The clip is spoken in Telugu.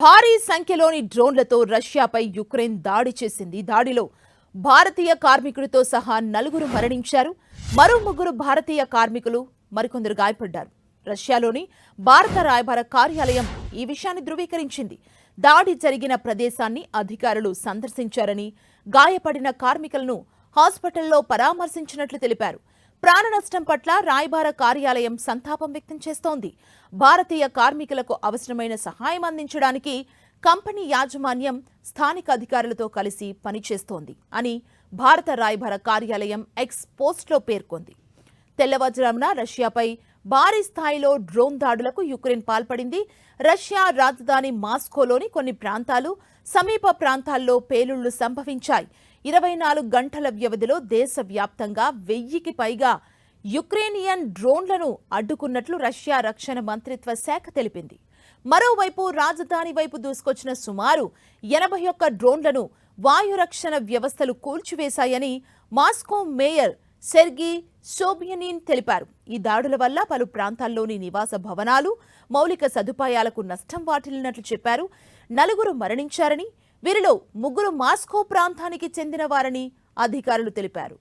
భారీ సంఖ్యలోని డ్రోన్లతో రష్యాపై యుక్రెయిన్ దాడి చేసింది. దాడిలో భారతీయ కార్మికుడితో సహా 4 మరణించారు. మరో 3 భారతీయ కార్మికులు, మరికొందరు గాయపడ్డారు. రష్యాలోని భారత రాయబార కార్యాలయం ఈ విషయాన్ని ధృవీకరించింది. దాడి జరిగిన ప్రదేశాన్ని అధికారులు సందర్శించారని, గాయపడిన కార్మికులను హాస్పిటల్లో పరామర్శించినట్లు తెలిపారు. ప్రాణ నష్టం పట్ల రాయబార కార్యాలయం సంతాపం వ్యక్తం చేస్తోంది. భారతీయ కార్మికులకు అవసరమైన సహాయం అందించడానికి కంపెనీ యాజమాన్యం స్థానిక అధికారులతో కలిసి పనిచేస్తోంది అని భారత రాయబార కార్యాలయం ఎక్స్ పోస్ట్లో పేర్కొంది. తెల్లవారుజామున రష్యాపై భారీ స్థాయిలో డ్రోన్ దాడులకు యుక్రెయిన్ పాల్పడింది. రష్యా రాజధాని మాస్కోలోని కొన్ని ప్రాంతాలు, సమీప ప్రాంతాల్లో పేలుళ్లు సంభవించాయి. 24 గంటల వ్యవధిలో దేశవ్యాప్తంగా 1000కి పైగా యుక్రేనియన్ డ్రోన్లను అడ్డుకున్నట్లు రష్యా రక్షణ మంత్రిత్వ శాఖ తెలిపింది. మరోవైపు రాజధాని వైపు దూసుకొచ్చిన సుమారు 81 డ్రోన్లను వాయురక్షణ వ్యవస్థలు కూల్చివేశాయని మాస్కో మేయర్ సెర్గీ సోబియనిన్ తెలిపారు. ఈ దాడుల వల్ల పలు ప్రాంతాల్లోని నివాస భవనాలు, మౌలిక సదుపాయాలకు నష్టం వాటిల్లినట్లు చెప్పారు. 4 మరణించారని, వీరిలో 3 మాస్కో ప్రాంతానికి చెందిన వారని అధికారులు తెలిపారు.